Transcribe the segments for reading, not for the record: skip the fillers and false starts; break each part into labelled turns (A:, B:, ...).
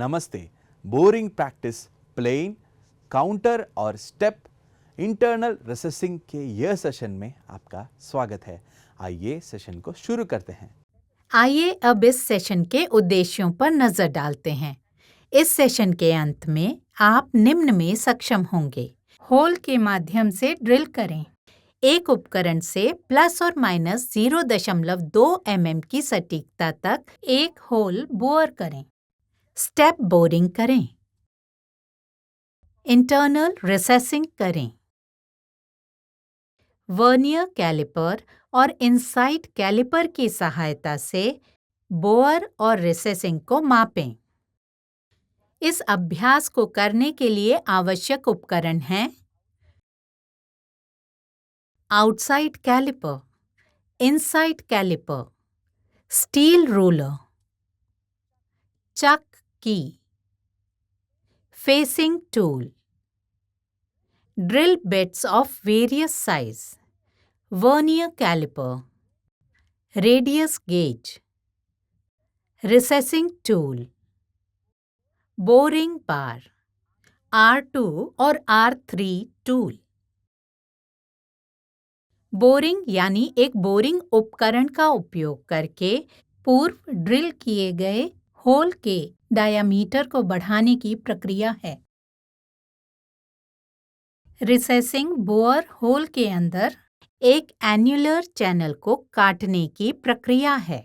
A: नमस्ते। Boring practice, plane, counter और step internal recessing के यह सेशन में आपका स्वागत है। आइए सेशन को शुरू करते हैं।
B: आइए अब इस सेशन के उद्देश्यों पर नजर डालते हैं। इस सेशन के अंत में आप निम्न में सक्षम होंगे: होल के माध्यम से ड्रिल करें, एक उपकरण से प्लस और माइनस 0.2 mm की सटीकता तक एक होल बोर करें, स्टेप बोरिंग करें, इंटरनल रिसेसिंग करें, वर्नियर कैलिपर और इनसाइट कैलिपर की सहायता से बोअर और रिसेसिंग को मापें। इस अभ्यास को करने के लिए आवश्यक उपकरण हैं: outside calliper, inside calliper, steel ruler, chuck key, facing tool, drill bits of various size, vernier calliper, radius gauge, recessing tool, boring bar, R2 और R3 टूल। बोरिंग यानी एक बोरिंग उपकरण का उपयोग करके पूर्व ड्रिल किए गए होल के डायामीटर को बढ़ाने की प्रक्रिया है। रिसेसिंग बोअर होल के अंदर एक एन्युलर चैनल को काटने की प्रक्रिया है।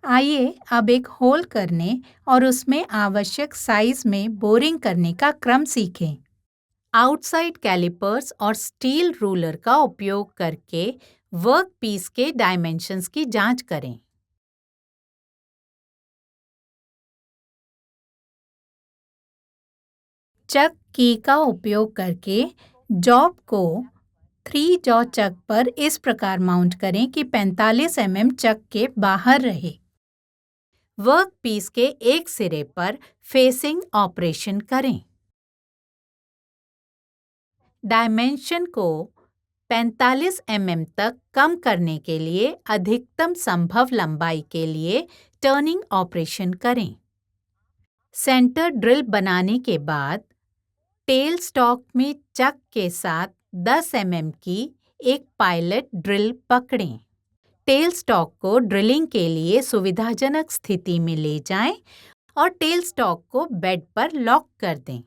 B: आइए अब एक होल करने और उसमें आवश्यक साइज में बोरिंग करने का क्रम सीखें। आउटसाइड कैलिपर्स और स्टील रूलर का उपयोग करके वर्क पीस के डायमेंशंस की जांच करें। चक की का उपयोग करके जॉब को 3 जॉ चक पर इस प्रकार माउंट करें कि 45 mm चक के बाहर रहे। वर्क पीस के एक सिरे पर फेसिंग ऑपरेशन करें। डायमेंशन को 45 mm तक कम करने के लिए अधिकतम संभव लंबाई के लिए टर्निंग ऑपरेशन करें। सेंटर ड्रिल बनाने के बाद टेल स्टॉक में चक के साथ 10 mm की एक पायलट ड्रिल पकड़ें। टेल स्टॉक को ड्रिलिंग के लिए सुविधाजनक स्थिति में ले जाएं और टेल स्टॉक को बेड पर लॉक कर दें।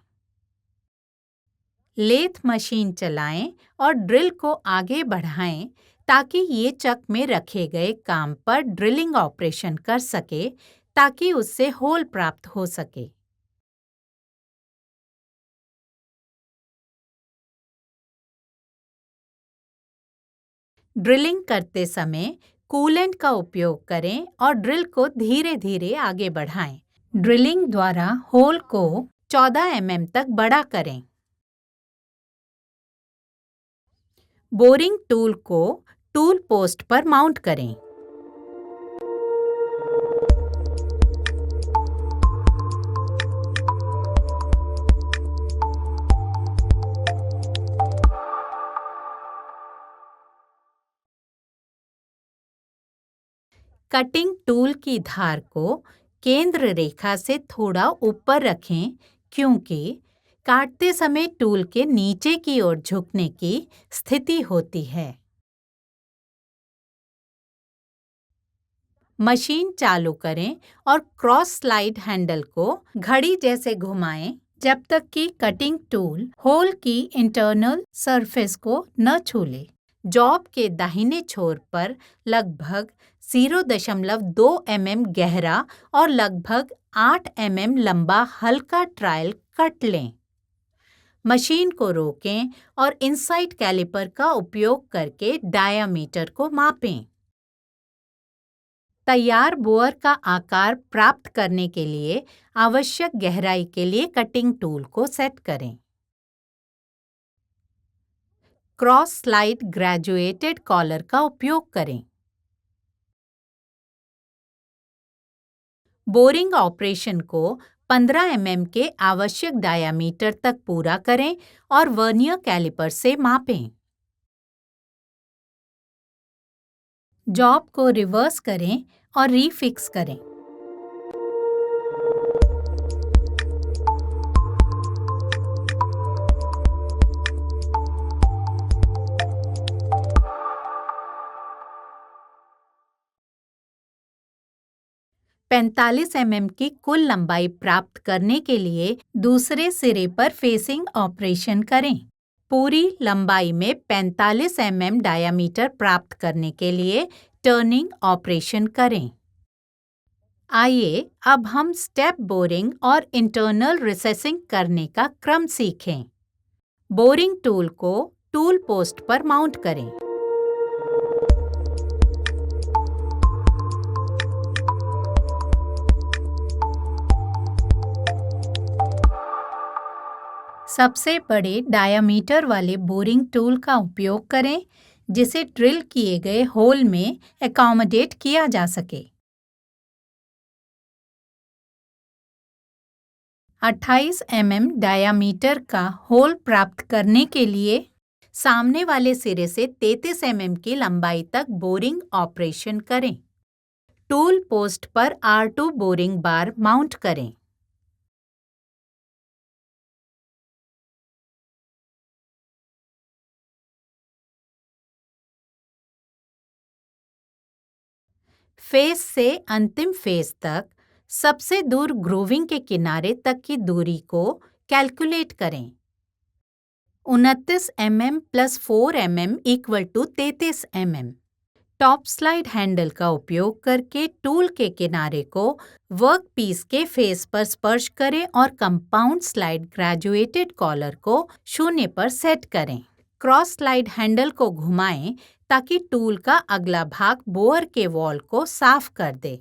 B: लेथ मशीन चलाएं और ड्रिल को आगे बढ़ाएं ताकि ये चक में रखे गए काम पर ड्रिलिंग ऑपरेशन कर सके ताकि उससे होल प्राप्त हो सके। ड्रिलिंग करते समय कूलेंट का उपयोग करें और ड्रिल को धीरे धीरे आगे बढ़ाएं। ड्रिलिंग द्वारा होल को 14 mm तक बड़ा करें। बोरिंग टूल को टूल पोस्ट पर माउंट करें। कटिंग टूल की धार को केंद्र रेखा से थोड़ा ऊपर रखें क्योंकि काटते समय टूल के नीचे की ओर झुकने की स्थिति होती है। मशीन चालू करें और क्रॉस स्लाइड हैंडल को घड़ी जैसे घुमाएं जब तक कि कटिंग टूल होल की इंटरनल सरफेस को न छू ले। जॉब के दाहिने छोर पर लगभग 0.2 mm गहरा और लगभग 8 mm लंबा हल्का ट्रायल कट लें। मशीन को रोकें और इनसाइड कैलिपर का उपयोग करके डायामीटर को मापें। तैयार बोअर का आकार प्राप्त करने के लिए आवश्यक गहराई के लिए कटिंग टूल को सेट करें। क्रॉस स्लाइड ग्रेजुएटेड कॉलर का उपयोग करें। बोरिंग ऑपरेशन को 15 mm के आवश्यक डायामीटर तक पूरा करें और वर्नियर कैलिपर से मापें। जॉब को रिवर्स करें और रीफिक्स करें। पैंतालीस mm की कुल लंबाई प्राप्त करने के लिए दूसरे सिरे पर फेसिंग ऑपरेशन करें। पूरी लंबाई में 45 mm डायामीटर प्राप्त करने के लिए टर्निंग ऑपरेशन करें। आइए अब हम स्टेप बोरिंग और इंटरनल रिसेसिंग करने का क्रम सीखें। बोरिंग टूल को टूल पोस्ट पर माउंट करें। सबसे बड़े डायामीटर वाले बोरिंग टूल का उपयोग करें जिसे ड्रिल किए गए होल में एकोमोडेट किया जा सके। 28 mm डायामीटर का होल प्राप्त करने के लिए सामने वाले सिरे से 33 mm की लंबाई तक बोरिंग ऑपरेशन करें। टूल पोस्ट पर R2 बोरिंग बार माउंट करें। फेस से अंतिम फेस तक सबसे दूर ग्रूविंग के किनारे तक की दूरी को कैलकुलेट करें। 29 mm + 4 mm = 33 mm। Top slide handle का उपयोग करके टूल के किनारे को वर्क पीस के फेस पर स्पर्श करें और कंपाउंड स्लाइड ग्रेजुएटेड कॉलर को 0 पर सेट करें। क्रॉस स्लाइड हैंडल को घुमाएं ताकि टूल का अगला भाग बोअर के वॉल को साफ कर दे।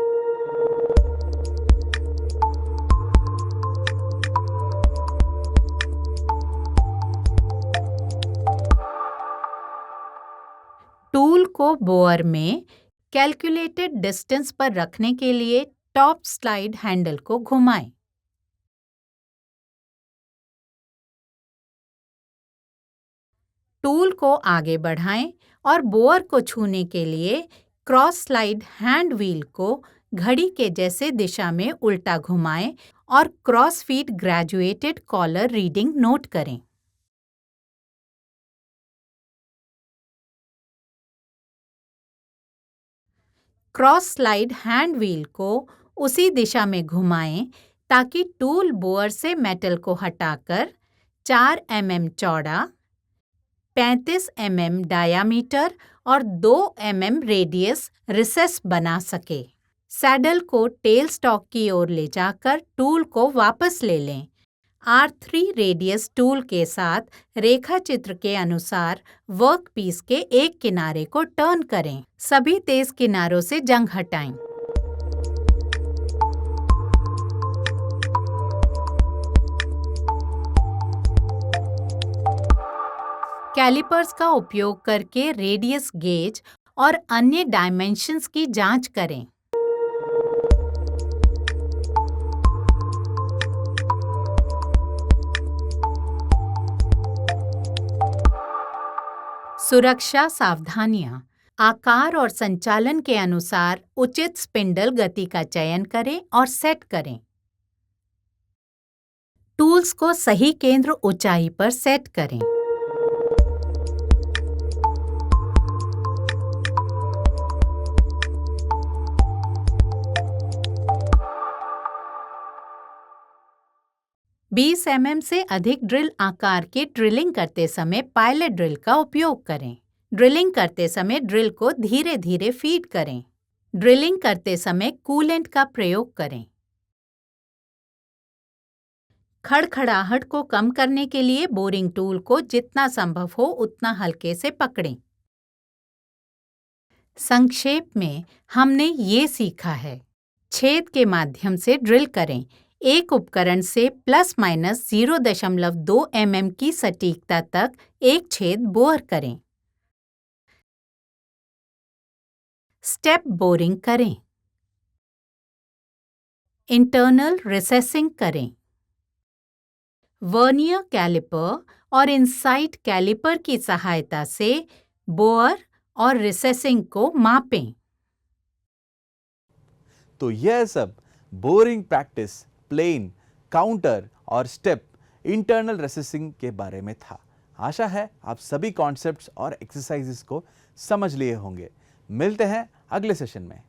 B: टूल को बोअर में कैलकुलेटेड डिस्टेंस पर रखने के लिए टॉप स्लाइड हैंडल को घुमाएं। टूल को आगे बढ़ाएं और बोअर को छूने के लिए क्रॉस स्लाइड हैंड व्हील को घड़ी के जैसे दिशा में उल्टा घुमाएं और cross feed graduated collar reading note करें। क्रॉस स्लाइड हैंड व्हील को उसी दिशा में घुमाएं ताकि टूल बोअर से मेटल को हटाकर 4 mm चौड़ा, 35 mm डायामीटर और 2 mm रेडियस रिसेस बना सके। सैडल को टेल स्टॉक की ओर ले जाकर टूल को वापस ले लें। R3 रेडियस टूल के साथ रेखा चित्र के अनुसार वर्क पीस के एक किनारे को टर्न करें। सभी तेज किनारों से जंग हटाएं। कैलिपर्स का उपयोग करके रेडियस गेज और अन्य डायमेंशंस की जांच करें। सुरक्षा सावधानियां। आकार और संचालन के अनुसार उचित स्पिंडल गति का चयन करें और सेट करें। टूल्स को सही केंद्र ऊंचाई पर सेट करें। बीस mm से अधिक ड्रिल आकार की ड्रिलिंग करते समय पायलट ड्रिल का उपयोग करें। ड्रिलिंग करते समय ड्रिल को धीरे धीरे फीड करें। ड्रिलिंग करते समय कूलेंट का प्रयोग करें। खड़खड़ाहट को कम करने के लिए बोरिंग टूल को जितना संभव हो उतना हल्के से पकड़ें। संक्षेप में हमने ये सीखा है। छेद के माध्यम से ड्रिल करें। एक उपकरण से ±0.2 mm की सटीकता तक एक छेद बोर करें। स्टेप बोरिंग करें। इंटरनल रिसेसिंग करें। वर्नियर कैलिपर और इनसाइट कैलिपर की सहायता से बोअर और रिसेसिंग को मापें।
A: तो यह सब बोरिंग प्रैक्टिस, प्लेन, काउंटर और स्टेप इंटरनल रेसेसिंग के बारे में था। आशा है आप सभी कॉन्सेप्ट्स और एक्सरसाइजेस को समझ लिए होंगे। मिलते हैं अगले सेशन में।